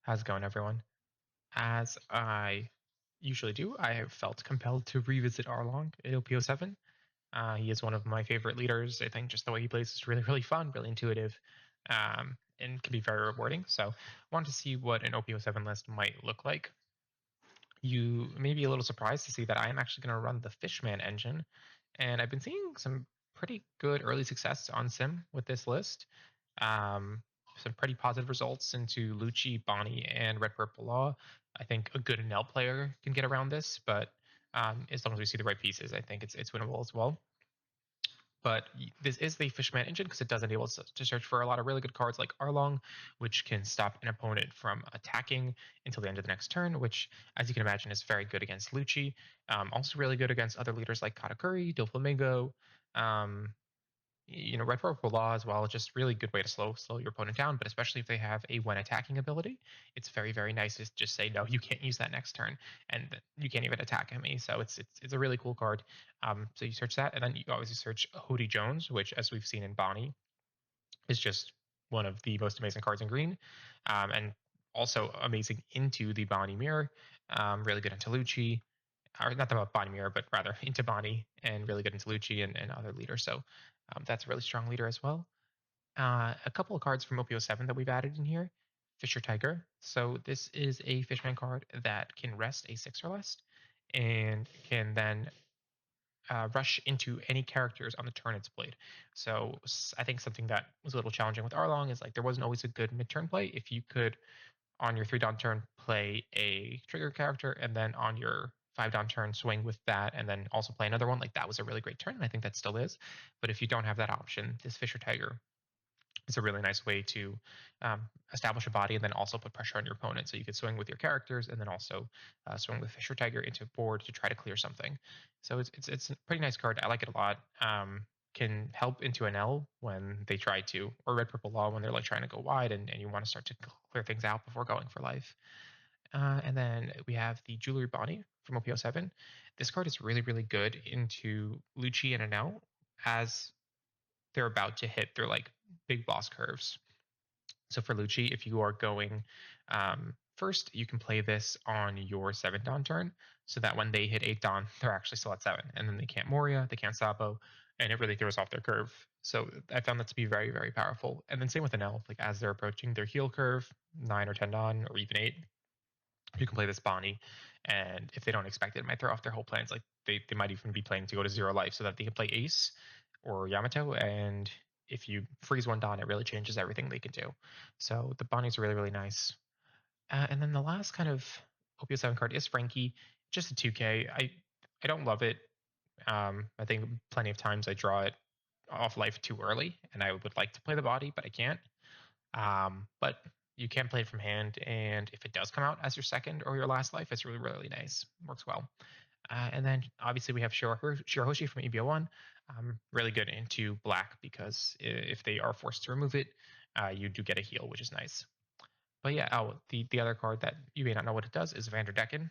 How's it going, everyone? As I usually do, I have felt compelled to revisit Arlong in OP07. He is one of my favorite leaders. I think just the way he plays is really, really fun, really intuitive, and can be very rewarding. So, I wanted to see what an OP07 list might look like. You may be a little surprised to see that I am actually going to run the Fishman engine, and I've been seeing some pretty good early success on Sim with this list. Um, some pretty positive results into Lucci, Bonnie, and Red Purple Law. I think a good NL player can get around this, but as long as we see the right pieces, I think it's winnable as well. But this is the Fishman engine because it does enable us to search for a lot of really good cards like Arlong, which can stop an opponent from attacking until the end of the next turn, which, as you can imagine, is very good against Lucci. Also really good against other leaders like Katakuri, Doflamingo, um, Red Purple Law as well. Just really good way to slow your opponent down. But especially if they have a when attacking ability, it's very very nice to just say no, you can't use that next turn, and you can't even attack me. So it's a really cool card. So you search that, and then you obviously search Hody Jones, which, as we've seen in Bonnie, is just one of the most amazing cards in green, and also amazing into the Bonnie mirror. Really good into Lucci, or not the Bonnie mirror, but rather into Bonnie, and really good into Lucci and other leaders. So that's a really strong leader as well. A couple of cards from OP07 that we've added in here. Fisher Tiger. So this is a Fishman card that can rest a 6 or less, and can then rush into any characters on the turn it's played. So I think something that was a little challenging with Arlong is like there wasn't always a good mid-turn play. If you could, on your 3 down turn, play a trigger character, and then on your 5 down turn, swing with that, and then also play another one, like that was a really great turn, and I think that still is. But if you don't have that option, this Fisher Tiger is a really nice way to establish a body and then also put pressure on your opponent. So you could swing with your characters and then also swing with Fisher Tiger into a board to try to clear something. So it's a pretty nice card. I like it a lot. Can help into an L when they try to, or Red Purple Law when they're like trying to go wide and you want to start to clear things out before going for life. And then we have the Jewelry Bonnie from OP07. This card is really, really good into Lucci and Anel as they're about to hit their like big boss curves. So for Lucci, if you are going first, you can play this on your 7 Dawn turn, so that when they hit 8 Dawn, they're actually still at 7, and then they can't Moria, they can't Sabo, and it really throws off their curve. So I found that to be very, very powerful. And then same with an elf, like as they're approaching their heal curve, 9 or 10 Dawn, or even 8, you can play this Bonnie, and if they don't expect it, it might throw off their whole plans. Like they might even be planning to go to 0 life so that they can play Ace or Yamato, and if you freeze one Dawn, it really changes everything they can do. So the Bonnie's really, really nice. And then the last kind of OP07 card is Frankie, just a 2K. I don't love it. I think plenty of times I draw it off life too early, and I would like to play the body, but I can't. But you can play it from hand, and if it does come out as your second or your last life, it's really, really nice. Works well. And then obviously we have Shirahoshi from EBO1, really good into black because if they are forced to remove it, you do get a heal, which is nice. But yeah, the other card that you may not know what it does is Vanderdecken.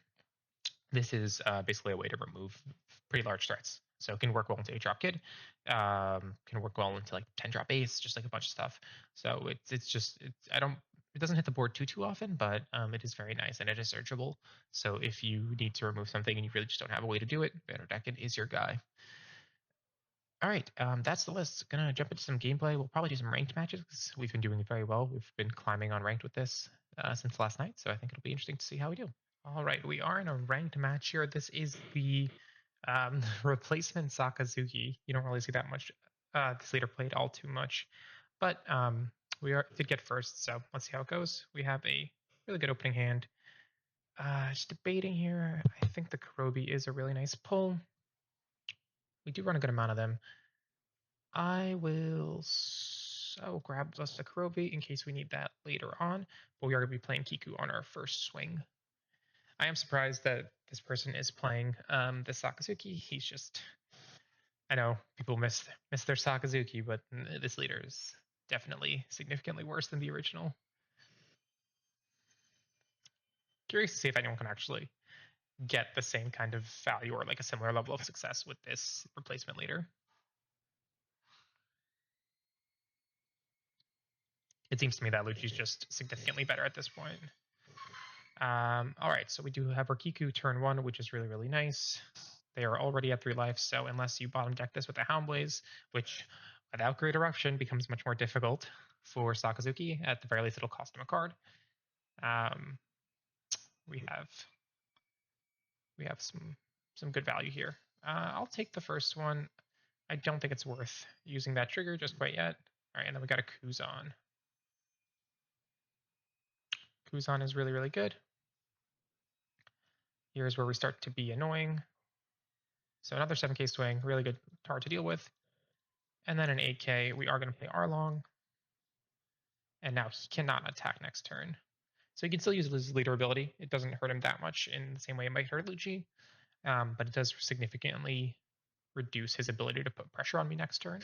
This is basically a way to remove pretty large threats. So it can work well into 8-drop Kid, can work well into like 10-drop Ace, just like a bunch of stuff. So it doesn't hit the board too often, but it is very nice and it is searchable. So if you need to remove something and you really just don't have a way to do it, Vanderdecken is your guy. All right, that's the list. Gonna jump into some gameplay. We'll probably do some ranked matches because we've been doing very well. We've been climbing on ranked with this since last night, so I think it'll be interesting to see how we do. All right, we are in a ranked match here. This is the replacement Sakazuki. You don't really see that much. This leader played all too much, but did get first, so let's see how it goes. We have a really good opening hand. Just debating here. I think the Kurobi is a really nice pull. We do run a good amount of them. I will grab us a Kurobi in case we need that later on, but we are going to be playing Kiku on our first swing. I am surprised that this person is playing the Sakazuki. He's just, I know people miss their Sakazuki, but this leader is definitely significantly worse than the original. Curious to see if anyone can actually get the same kind of value or like a similar level of success with this replacement leader. It seems to me that Lucci's just significantly better at this point. All right, so we do have our Kiku turn 1, which is really, really nice. They are already at 3 life, so unless you bottom deck this with a Hound Blaze, which without Great Eruption becomes much more difficult for Sakazuki, at the very least it'll cost him a card. Um, we have some good value here. I'll take the first one. I don't think it's worth using that trigger just quite yet. All right, and then we got a Kuzan. Kuzan is really, really good. Here's where we start to be annoying. So another 7k swing, really good card to deal with. And then an 8k, we are going to play Arlong. And now he cannot attack next turn. So he can still use his leader ability. It doesn't hurt him that much in the same way it might hurt Lucci. But it does significantly reduce his ability to put pressure on me next turn.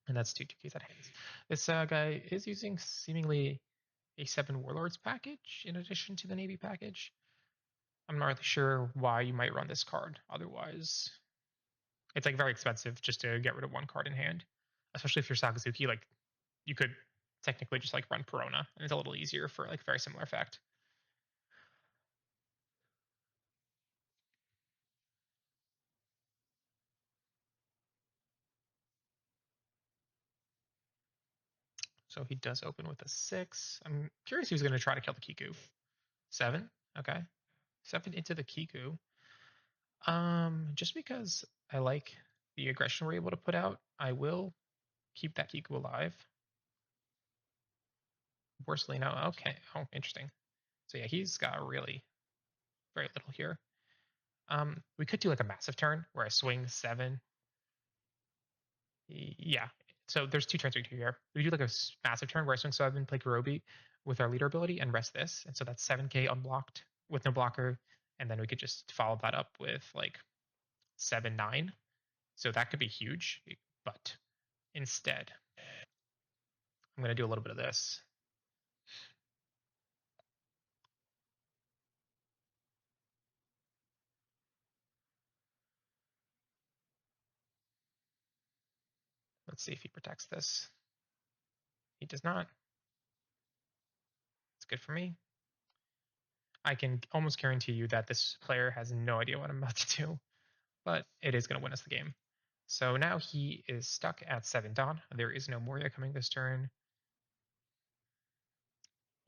And that's 2 2Ks at hands. This guy is using seemingly a 7 Warlords package in addition to the Navy package. I'm not really sure why you might run this card. Otherwise, it's like very expensive just to get rid of 1 card in hand. Especially if you're Sakazuki, like you could technically just like run Perona, and it's a little easier for like very similar effect. So he does open with a 6. I'm curious who's going to try to kill the Kiku. 7? Okay. 7 into the Kiku. Just because I like the aggression we're able to put out, I will keep that Kiku alive. Worsley, no. Okay. Oh, interesting. So yeah, he's got really very little here. We could do like a massive turn where I swing 7. Yeah. So there's 2 turns we do here. We do like a massive turn where I swing 7, play Kurobi with our leader ability, and rest this. And so that's 7k unblocked with no blocker. And then we could just follow that up with like 7 9. So that could be huge. But instead, I'm going to do a little bit of this. Let's see if he protects this. He does not. It's good for me. I can almost guarantee you that this player has no idea what I'm about to do, but it is going to win us the game. So now he is stuck at 7 Dawn. There is no Moria coming this turn.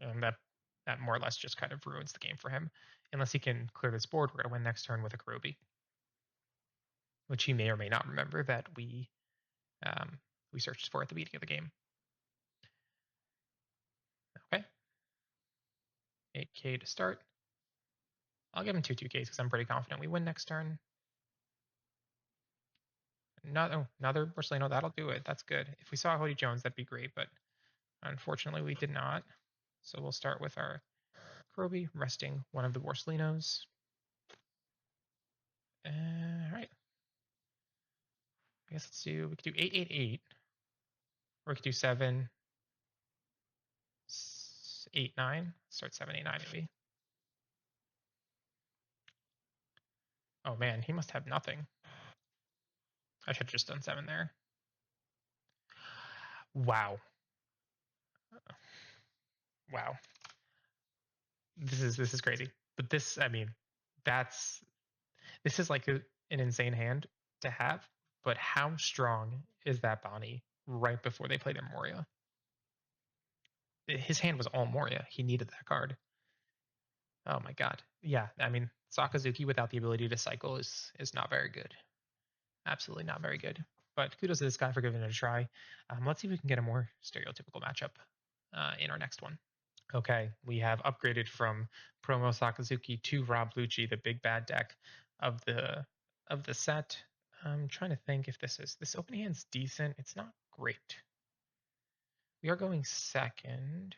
And that more or less just kind of ruins the game for him. Unless he can clear this board, we're going to win next turn with a Kurobi, which he may or may not remember that we searched for at the beginning of the game. Okay. 8k to start. I'll give him 2 2ks because I'm pretty confident we win next turn. Another Porcelino, that'll do it. That's good. If we saw Hody Jones, that'd be great, but unfortunately we did not. So we'll start with our Kurobi, resting one of the Borsalinos. All right. I guess we could do 8 8 8. Or we could do 7 8 9. Start 7 8 9 maybe. Oh man, he must have nothing. I should have just done 7 there. Wow. Wow. This is crazy. But this, I mean, this is like an insane hand to have. But how strong is that Bonnie right before they play their Moria? His hand was all Moria. He needed that card. Oh my god. Yeah, I mean, Sakazuki without the ability to cycle is not very good. Absolutely not very good. But kudos to this guy for giving it a try. Let's see if we can get a more stereotypical matchup in our next one. Okay, we have upgraded from Promo Sakazuki to Rob Lucci, the big bad deck of the set. I'm trying to think if this opening hand's decent. It's not great. We are going second.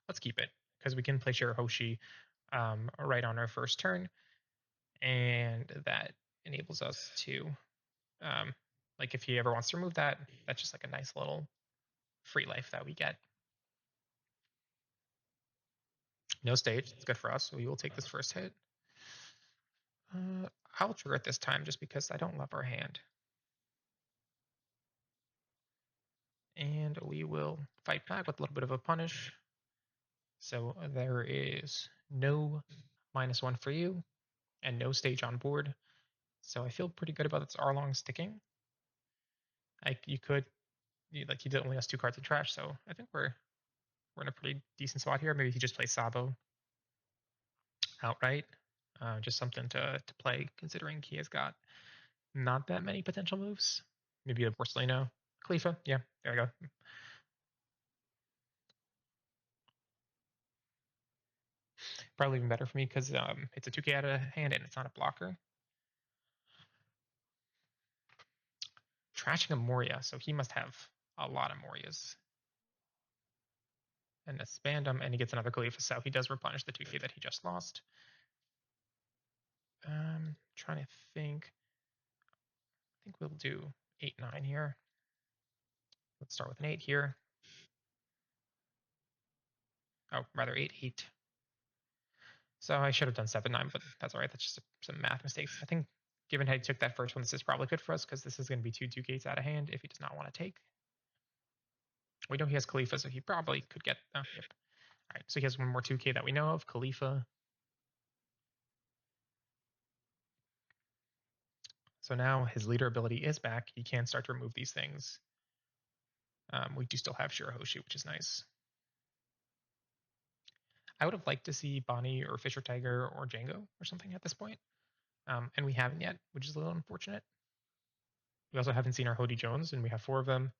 Let's keep it because we can play Shirahoshi right on our first turn, and that enables us to like if he ever wants to remove that, that's just like a nice little free life that we get. No stage. It's good for us. We will take this first hit. I'll trigger it this time just because I don't love our hand. And we will fight back with a little bit of a punish. So there is no -1 for you and no stage on board. So I feel pretty good about this Arlong sticking. You could like he only has 2 cards in trash, so I think we're in a pretty decent spot here. Maybe he just plays Sabo outright. Just something to play, considering he has got not that many potential moves. Maybe a Porcelino. Khalifa, yeah, there we go. Probably even better for me because it's a 2k out of hand and it's not a blocker. Trashing a Moria, so he must have a lot of Morias. And a Spandam, and he gets another Khalifa, so he does replenish the 2k that he just lost. Trying to think. I think we'll do 8-9 here. Let's start with an 8 here. Oh, rather 8-8. So I should have done 7-9, but that's all right. That's just some math mistakes. I think given how he took that first one, this is probably good for us because this is going to be 2 2Ks out of hand if he does not want to take. We know he has Khalifa, so he probably could get. Oh, yep. All right, so he has one more 2K that we know of, Khalifa. So now his leader ability is back. He can start to remove these things. We do still have Shirahoshi, which is nice. I would have liked to see Bonnie or Fisher Tiger or Django or something at this point. And we haven't yet, which is a little unfortunate. We also haven't seen our Hody Jones, and we have 4 of them.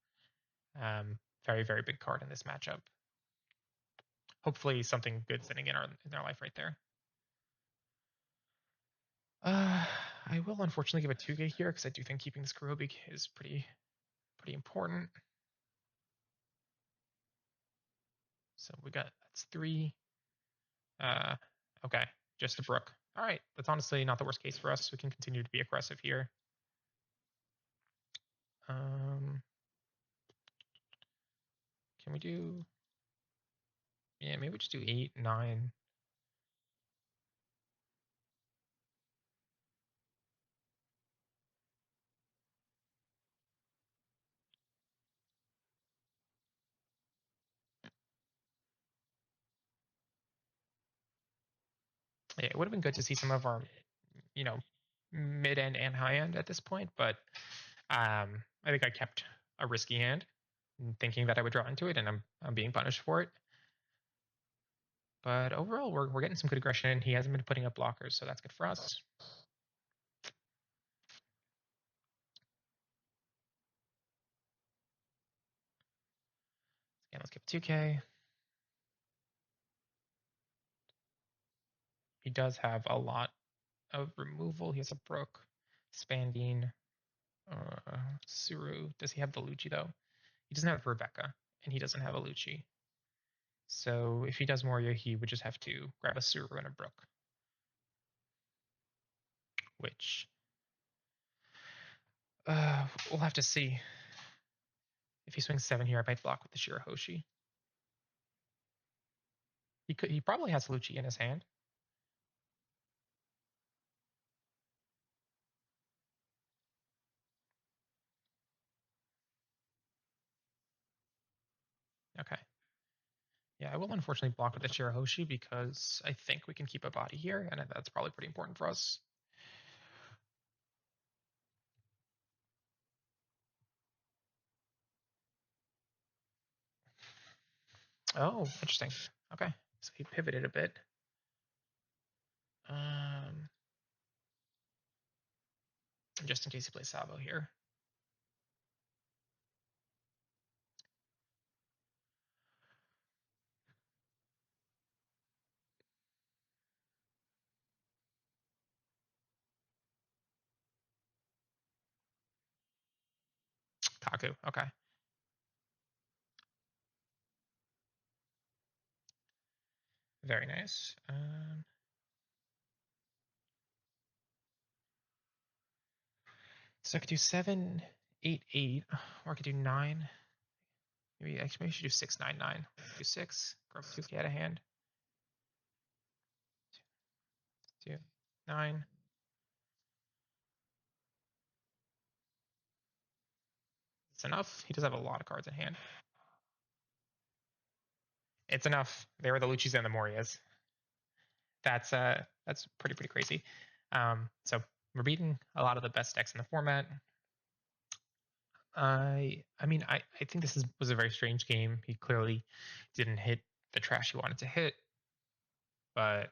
Very, very big card in this matchup. Hopefully something good sitting in our life right there. I will unfortunately give a 2K here because I do think keeping this Kurobi is pretty important. So that's 3. Okay, just a Brook. All right, that's honestly not the worst case for us. We can continue to be aggressive here. Can we do? Yeah, maybe we just do 8, 9. Yeah, it would have been good to see some of our, mid end and high end at this point, but I think I kept a risky hand, thinking that I would draw into it, and I'm being punished for it. But overall, we're getting some good aggression, and he hasn't been putting up blockers, so that's good for us. Again, let's give 2K. He does have a lot of removal. He has a Brook, Spandine, Suru. Does he have the Lucci, though? He doesn't have Rebecca, and he doesn't have a Lucci. So if he does Moria, he would just have to grab a Suru and a Brook. Which we'll have to see. If he swings 7 here, I might block with the Shirahoshi. He probably has Lucci in his hand. Okay. Yeah, I will unfortunately block with the Shirahoshi because I think we can keep a body here, and that's probably pretty important for us. Oh, interesting. Okay, so he pivoted a bit. Just in case he plays Sabo here. Kaku, okay. Very nice. So I could do 7, 8, 8, or I could do 9. Maybe I should do 6, 9, 9. Do 6, grab 2K out of hand. 2, 9. It's enough. He does have a lot of cards in hand. It's enough. There were the Luccis and the Morias. That's pretty crazy. So we're beating a lot of the best decks in the format. I think this was a very strange game. He clearly didn't hit the trash he wanted to hit, but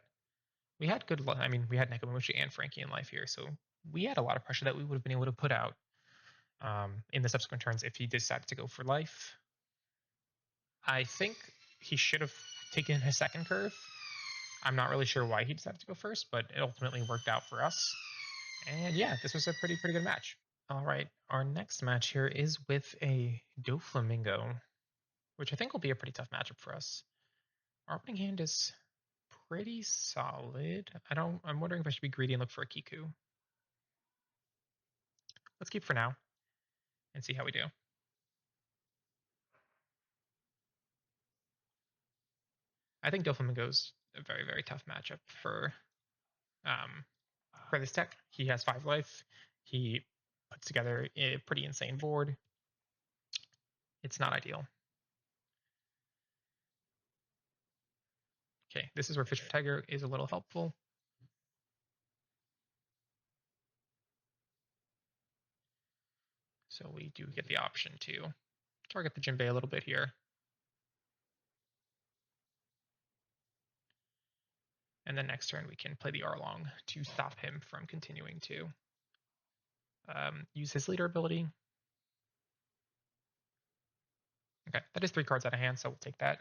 we had good. I mean, we had Nekomamushi and Frankie in life here, so we had a lot of pressure that we would have been able to put out in the subsequent turns if he decided to go for life. I think he should have taken his second curve. I'm not really sure why he decided to go first, but it ultimately worked out for us. And yeah, this was a pretty good match. All right, our next match here is with a Doflamingo, which I think will be a pretty tough matchup for us. Our opening hand is pretty solid. I'm wondering if I should be greedy and look for a Kiku. Let's keep for now and see how we do. I think Doflamingo's a very tough matchup for this deck. He has 5 life. He puts together a pretty insane board. It's not ideal. Okay, this is where Fisher Tiger is a little helpful. So we do get the option to target the Jinbei a little bit here. And then next turn we can play the Arlong to stop him from continuing to use his leader ability. Okay, that is 3 cards out of hand, so we'll take that.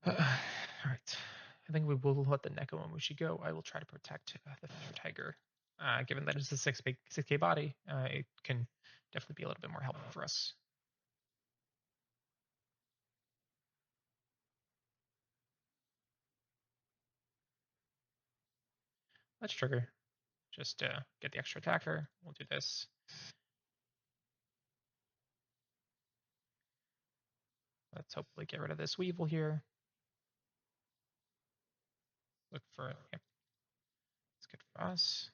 All right. I think we will let the Nekomamushi go. I will try to protect the Fisher Tiger. Given that it's a 6K body, it can definitely be a little bit more helpful for us. Let's trigger. Just get the extra attacker. We'll do this. Let's hopefully get rid of this Weevil here. Look for it. Yep. It's good for us.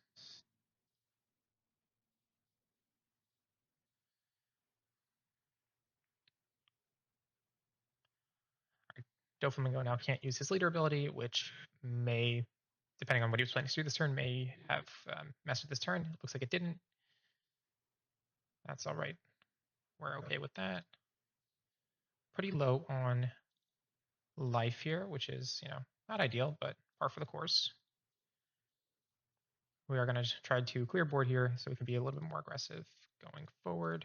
Doflamingo now can't use his leader ability, which may, depending on what he was planning to do this turn, may have messed with this turn. It looks like it didn't. That's all right. We're okay with that. Pretty low on life here, which is, not ideal, but par for the course. We are going to try to clear board here so we can be a little bit more aggressive going forward.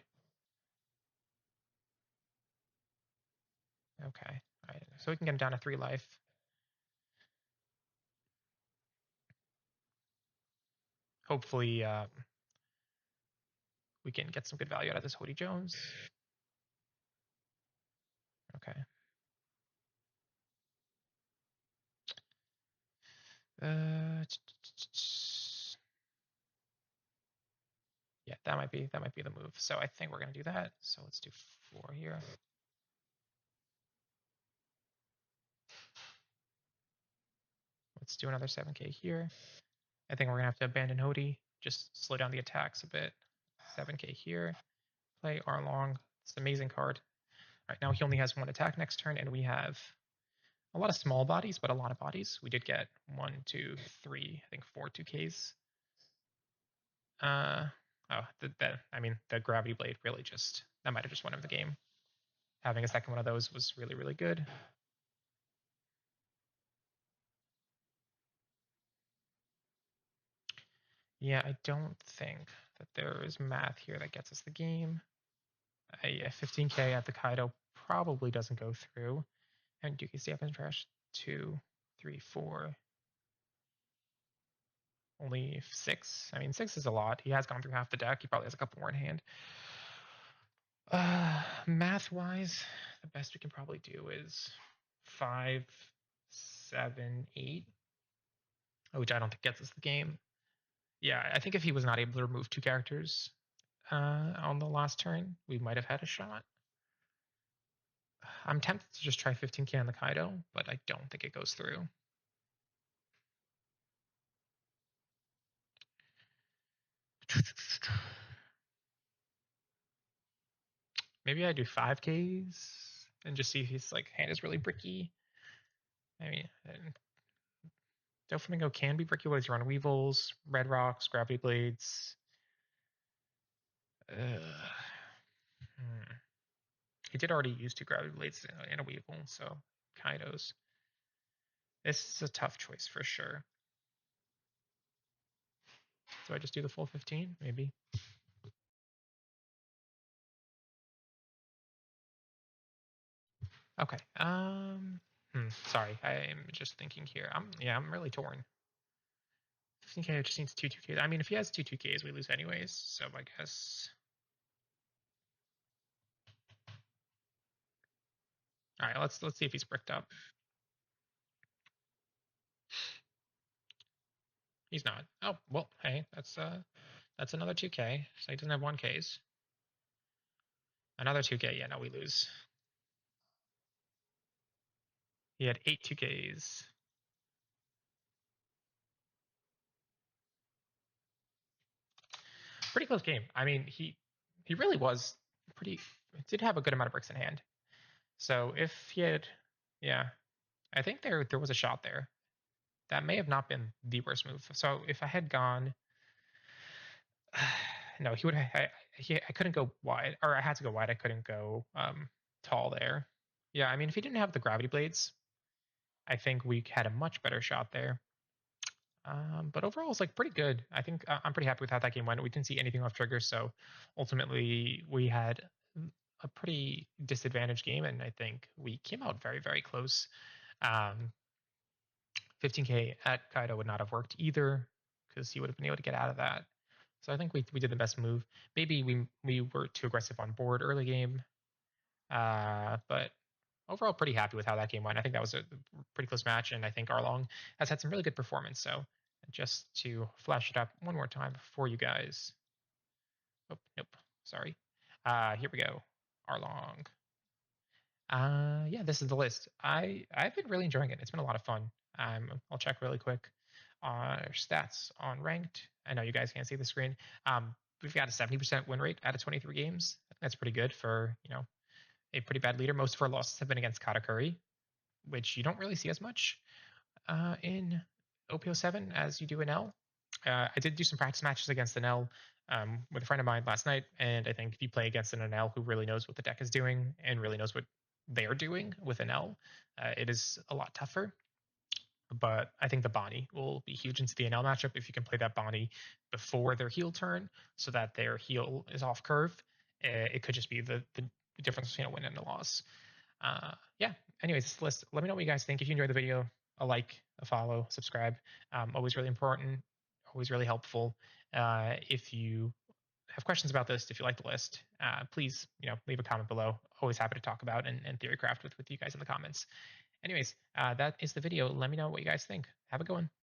Okay. All right. So we can get him down to 3 life. Hopefully, we can get some good value out of this Hody Jones. Okay. Yeah, that might be the move. So I think we're gonna do that. So let's do 4 here. Let's do another 7K here. I think we're gonna have to abandon Hody. Just slow down the attacks a bit. 7K here. Play Arlong. It's an amazing card. All right, now he only has 1 attack next turn, and we have a lot of small bodies, but a lot of bodies. We did get 1, 2, 3, I think 4 2Ks. The Gravity Blade really that might have just won him the game. Having a second one of those was really good. Yeah, I don't think that there is math here that gets us the game. A 15K at the Kaido probably doesn't go through. And Duki stay up in trash 2, 3, 4. Only 6. I mean, 6 is a lot. He has gone through half the deck. He probably has a couple more in hand. Math-wise, the best we can probably do is 5, 7, 8, which I don't think gets us the game. Yeah, I think if he was not able to remove 2 characters on the last turn, we might have had a shot. I'm tempted to just try 15k on the Kaido, but I don't think it goes through. Maybe I do 5Ks and just see if his like hand is really bricky. I mean, Doflamingo can be bricky with run Weevils, Red Rocks, Gravity Blades. Hmm. He did already use 2 Gravity Blades and a Weevil, so Kaidos. This is a tough choice for sure. So I just do the full 15, maybe. Okay. Sorry, I'm just thinking here. I'm really torn. 15k just needs 2 2Ks. I mean, if he has 2 2Ks, we lose anyways. So I guess. All right, let's see if he's bricked up. He's not. Oh well, hey, that's another 2K. So he doesn't have 1Ks. Another 2K. Yeah, no, we lose. He had 8 2Ks. Pretty close game. I mean, he really was pretty. Did have a good amount of bricks in hand. So if he had, yeah, I think there was a shot there. That may have not been the worst move. So if I had gone, no, he would. I couldn't go wide, or I had to go wide. I couldn't go tall there. Yeah, I mean, if he didn't have the gravity blades, I think we had a much better shot there. But overall, it's like pretty good. I think I'm pretty happy with how that game went. We didn't see anything off trigger, so ultimately we had a pretty disadvantaged game, and I think we came out very, very close. 15k at Kaido would not have worked either because he would have been able to get out of that. So I think we did the best move. Maybe we were too aggressive on board early game, but overall pretty happy with how that game went. I think that was a pretty close match, and I think Arlong has had some really good performance. So just to flash it up one more time for you guys. Oh, nope, sorry. Here we go. Arlong. Yeah, this is the list. I've been really enjoying it. It's been a lot of fun. I'll check really quick stats on ranked. I know you guys can't see the screen. We've got a 70% win rate out of 23 games. I think that's pretty good for a pretty bad leader. Most of our losses have been against Katakuri, which you don't really see as much in OP07 as you do in L. I did do some practice matches against an L with a friend of mine last night, and I think if you play against an L who really knows what the deck is doing and really knows what they're doing with an L, it is a lot tougher. But I think the Bonnie will be huge into the NL matchup if you can play that Bonnie before their heel turn so that their heel is off curve. It could just be the difference between a win and a loss. Yeah. Anyways, this list. Let me know what you guys think. If you enjoyed the video, a like, a follow, subscribe. Always really important. Always really helpful. If you have questions about this, if you like the list, please leave a comment below. Always happy to talk about and theory craft with you guys in the comments. Anyways, that is the video. Let me know what you guys think. Have a good one.